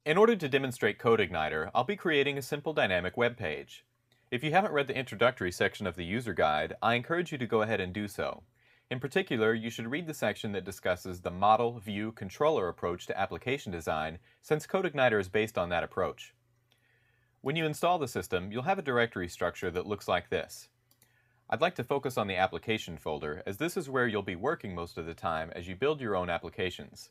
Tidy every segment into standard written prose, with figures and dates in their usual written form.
In order to demonstrate Codeigniter, I'll be creating a simple dynamic web page. If you haven't read the introductory section of the user guide, I encourage you to go ahead and do so. In particular, you should read the section that discusses the model, view, controller approach to application design, since Codeigniter is based on that approach. When you install the system, you'll have a directory structure that looks like this. I'd like to focus on the application folder, as this is where you'll be working most of the time as you build your own applications.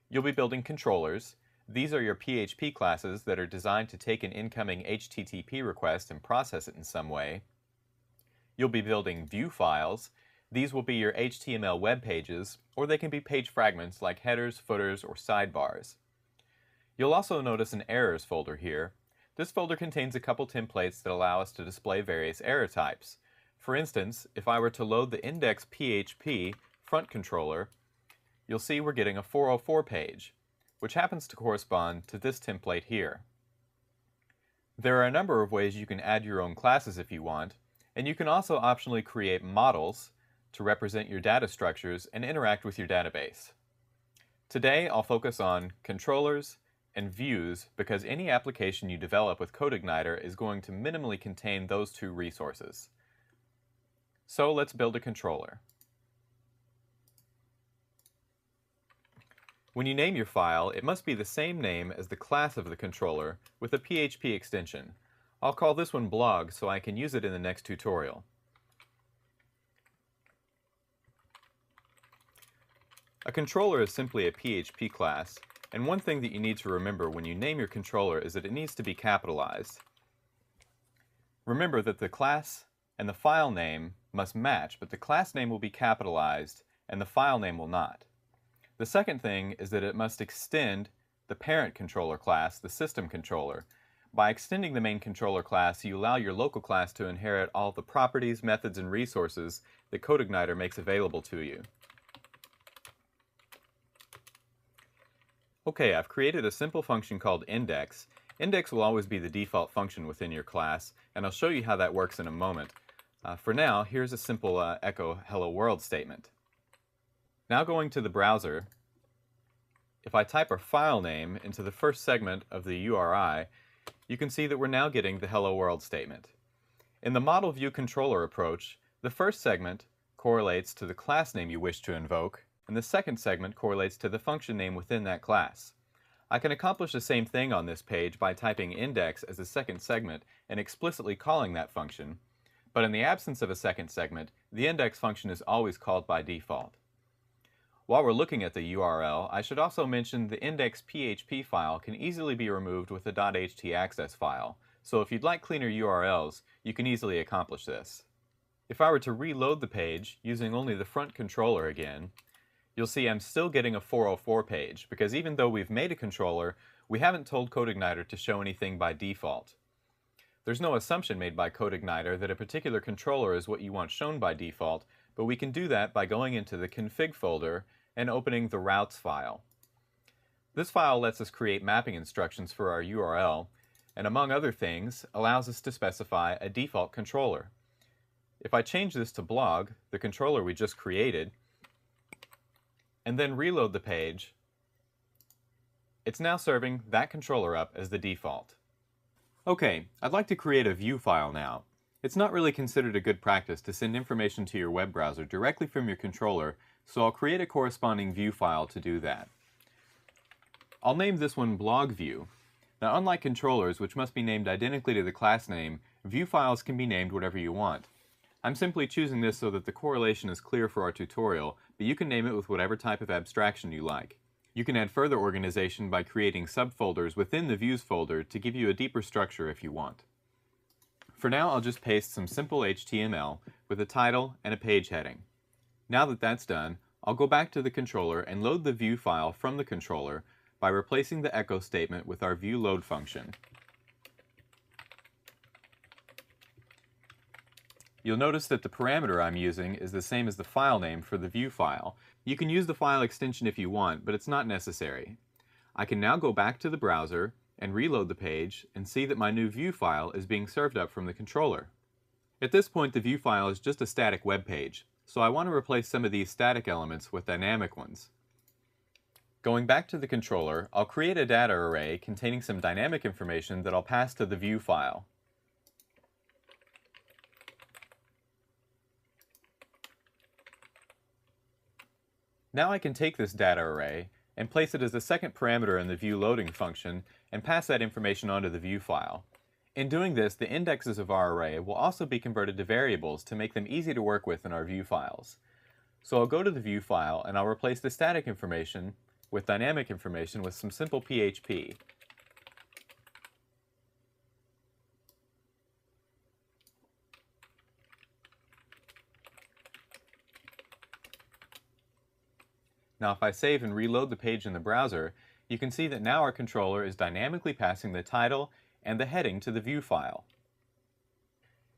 You'll be building controllers. These are your PHP classes that are designed to take an incoming HTTP request and process it in some way. You'll be building view files. These will be your HTML web pages, or they can be page fragments like headers, footers, or sidebars. You'll also notice an errors folder here. This folder contains a couple templates that allow us to display various error types. For instance, if I were to load the index.php front controller, you'll see we're getting a 404 page, which happens to correspond to this template here. There are a number of ways you can add your own classes if you want, and you can also optionally create models to represent your data structures and interact with your database. Today, I'll focus on controllers and views because any application you develop with Codeigniter is going to minimally contain those two resources. So let's build a controller. When you name your file, it must be the same name as the class of the controller with a PHP extension. I'll call this one blog so I can use it in the next tutorial. A controller is simply a PHP class, and one thing that you need to remember when you name your controller is that it needs to be capitalized. Remember that the class and the file name must match, but the class name will be capitalized and the file name will not. The second thing is that it must extend the parent controller class, the system controller. By extending the main controller class, you allow your local class to inherit all the properties, methods, and resources that Codeigniter makes available to you. Okay, I've created a simple function called index. Index will always be the default function within your class, and I'll show you how that works in a moment. For now, here's a simple echo hello world statement. Now going to the browser, if I type our file name into the first segment of the URI, you can see that we're now getting the hello world statement. In the model view controller approach, the first segment correlates to the class name you wish to invoke, and the second segment correlates to the function name within that class. I can accomplish the same thing on this page by typing index as the second segment and explicitly calling that function, but in the absence of a second segment, the index function is always called by default. While we're looking at the URL, I should also mention the index.php file can easily be removed with the .htaccess file, so if you'd like cleaner URLs, you can easily accomplish this. If I were to reload the page using only the front controller again, you'll see I'm still getting a 404 page, because even though we've made a controller, we haven't told Codeigniter to show anything by default. There's no assumption made by Codeigniter that a particular controller is what you want shown by default, but we can do that by going into the config folder and opening the routes file. This file lets us create mapping instructions for our URL, and among other things, allows us to specify a default controller. If I change this to blog, the controller we just created, and then reload the page, it's now serving that controller up as the default. Okay, I'd like to create a view file now. It's not really considered a good practice to send information to your web browser directly from your controller, so I'll create a corresponding view file to do that. I'll name this one blog view. Now, unlike controllers, which must be named identically to the class name, view files can be named whatever you want. I'm simply choosing this so that the correlation is clear for our tutorial, but you can name it with whatever type of abstraction you like. You can add further organization by creating subfolders within the views folder to give you a deeper structure if you want. For now, I'll just paste some simple HTML with a title and a page heading. Now that that's done, I'll go back to the controller and load the view file from the controller by replacing the echo statement with our view load function. You'll notice that the parameter I'm using is the same as the file name for the view file. You can use the file extension if you want, but it's not necessary. I can now go back to the browser and reload the page and see that my new view file is being served up from the controller. At this point, the view file is just a static web page, so I want to replace some of these static elements with dynamic ones. Going back to the controller, I'll create a data array containing some dynamic information that I'll pass to the view file. Now I can take this data array and place it as the second parameter in the view loading function and pass that information onto the view file. In doing this, the indexes of our array will also be converted to variables to make them easy to work with in our view files. So I'll go to the view file and I'll replace the static information with dynamic information with some simple PHP. Now if I save and reload the page in the browser, you can see that now our controller is dynamically passing the title and the heading to the view file.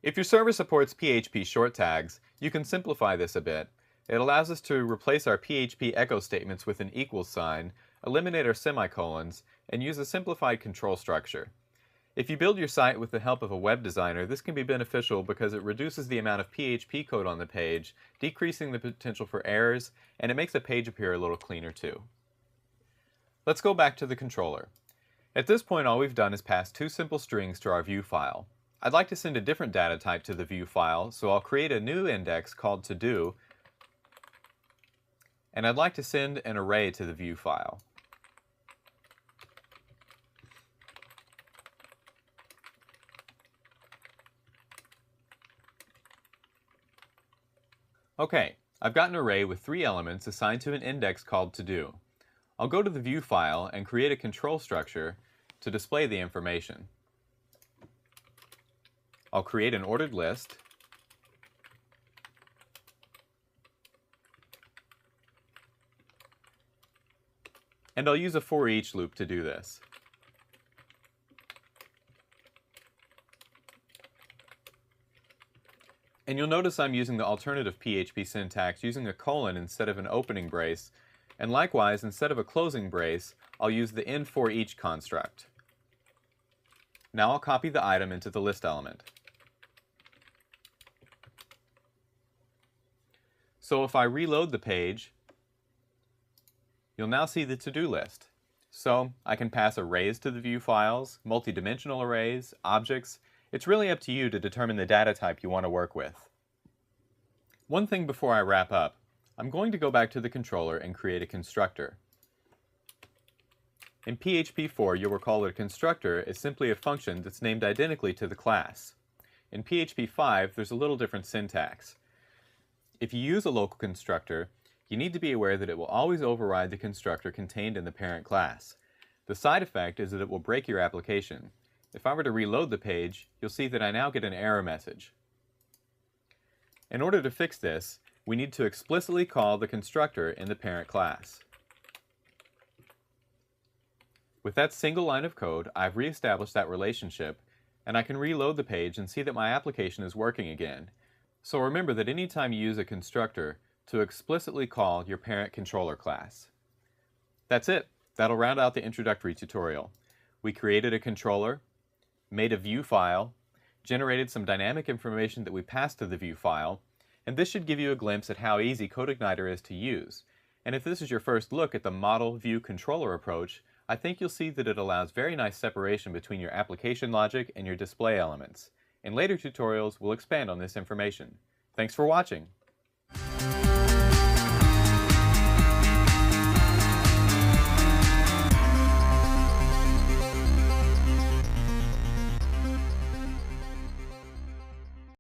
If your server supports PHP short tags, you can simplify this a bit. It allows us to replace our PHP echo statements with an equals sign, eliminate our semicolons, and use a simplified control structure. If you build your site with the help of a web designer, this can be beneficial because it reduces the amount of PHP code on the page, decreasing the potential for errors, and it makes the page appear a little cleaner too. Let's go back to the controller. At this point, all we've done is pass two simple strings to our view file. I'd like to send a different data type to the view file, so I'll create a new index called to-do, and I'd like to send an array to the view file. Okay, I've got an array with 3 elements assigned to an index called to-do. I'll go to the view file and create a control structure to display the information. I'll create an ordered list, and I'll use a for each loop to do this. And you'll notice I'm using the alternative PHP syntax using a colon instead of an opening brace, and likewise, instead of a closing brace, I'll use the end for each construct. Now I'll copy the item into the list element. So if I reload the page, you'll now see the to-do list. So I can pass arrays to the view files, multi-dimensional arrays, objects. It's really up to you to determine the data type you want to work with. One thing before I wrap up, I'm going to go back to the controller and create a constructor. In PHP 4, you'll recall that a constructor is simply a function that's named identically to the class. In PHP 5, there's a little different syntax. If you use a local constructor, you need to be aware that it will always override the constructor contained in the parent class. The side effect is that it will break your application. If I were to reload the page, you'll see that I now get an error message. In order to fix this, we need to explicitly call the constructor in the parent class. With that single line of code, I've reestablished that relationship, and I can reload the page and see that my application is working again. So remember that anytime you use a constructor, to explicitly call your parent controller class. That's it. That'll round out the introductory tutorial. We created a controller, made a view file, generated some dynamic information that we passed to the view file, and this should give you a glimpse at how easy Codeigniter is to use. And if this is your first look at the model view controller approach, I think you'll see that it allows very nice separation between your application logic and your display elements. In later tutorials, we'll expand on this information. Thanks for watching.